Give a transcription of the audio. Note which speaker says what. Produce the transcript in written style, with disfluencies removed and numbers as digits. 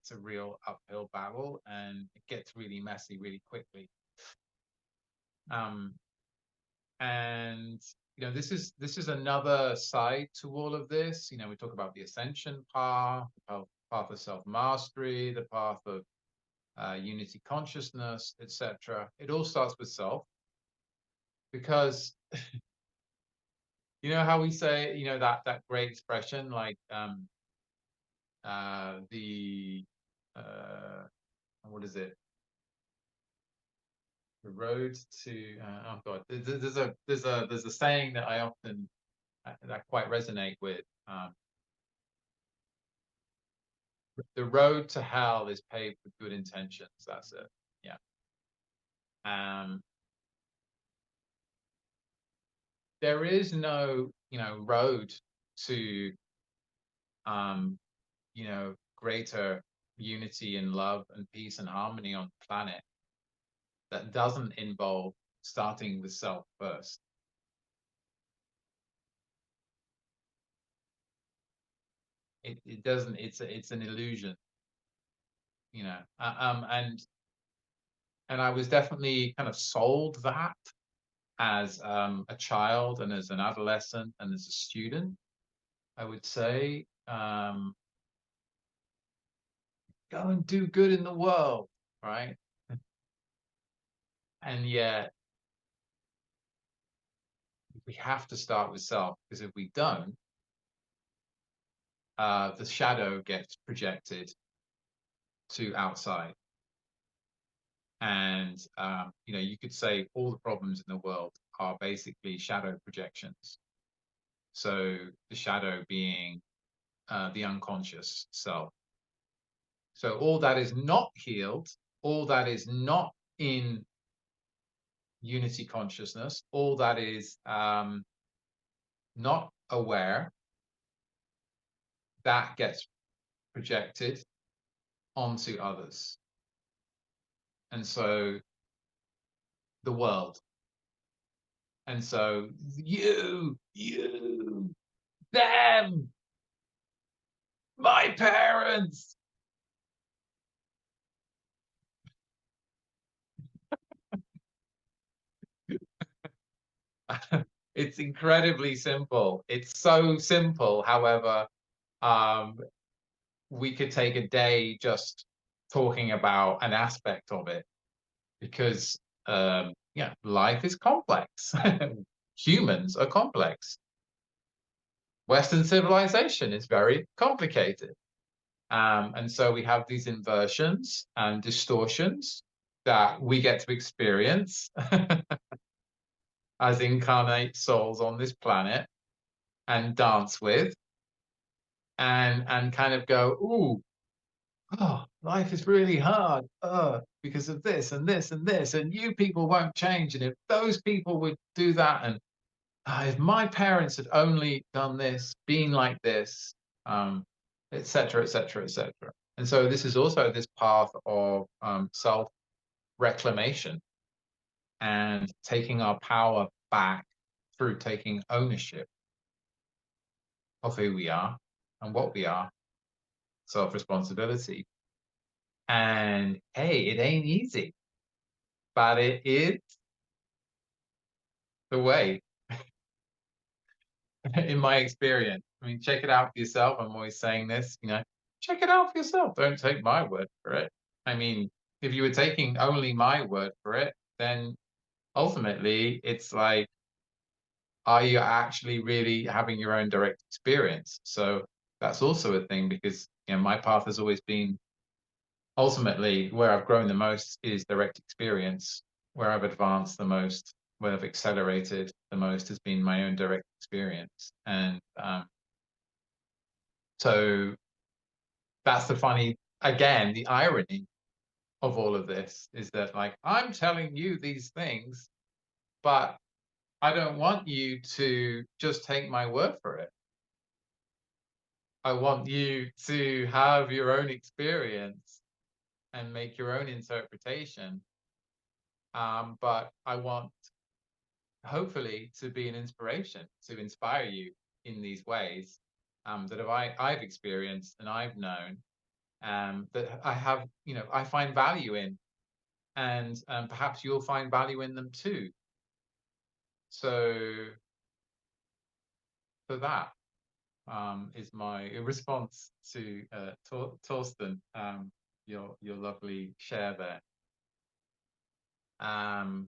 Speaker 1: it's a real uphill battle, and it gets really messy really quickly. Um, and this is another side to all of this. We talk about the ascension path, the path of self-mastery, the path of unity consciousness, etc. It all starts with self, because you know how we say, that great expression, like the what is it? The road to oh god, there's a saying that I often that quite resonate with. The road to hell is paved with good intentions. That's it. Yeah. Um, there is no, road to, um, greater unity and love and peace and harmony on the planet that doesn't involve starting with self first. It doesn't. It's an illusion, and I was definitely kind of sold that as a child and as an adolescent and as a student. I would say, go and do good in the world, right? And yet we have to start with self, because if we don't, the shadow gets projected to outside. And you could say all the problems in the world are basically shadow projections. So the shadow being the unconscious self. So all that is not healed, all that is not in unity consciousness, all that is not aware, that gets projected onto others. And so the world. And so you, them, my parents. It's incredibly simple. It's so simple. However, um, we could take a day just talking about an aspect of it, because life is complex. Humans are complex. Western civilization is very complicated. And so we have these inversions and distortions that we get to experience as incarnate souls on this planet, and dance with, and kind of go, ooh, oh, life is really hard, because of this and this and this, and you people won't change, and if those people would do that, and if my parents had only done this, been like this, etc., etc., etc. And so this is also this path of self-reclamation and taking our power back through taking ownership of who we are and what we are, self-responsibility. And hey, it ain't easy, but it is the way, in my experience. I mean, check it out for yourself. I'm always saying this, check it out for yourself. Don't take my word for it. I mean, if you were taking only my word for it, then ultimately it's like, are you actually really having your own direct experience? So that's also a thing, because my path has always been, ultimately where I've grown the most is direct experience. Where I've advanced the most, where I've accelerated the most, has been my own direct experience. And so that's the irony of all of this is that, like, I'm telling you these things, but I don't want you to just take my word for it. I want you to have your own experience and make your own interpretation. But I want, hopefully, to be an inspiration, to inspire you in these ways that I've experienced and I've known. that I have, I find value in, and perhaps you'll find value in them too. So for that is my response to Torsten, your lovely share there.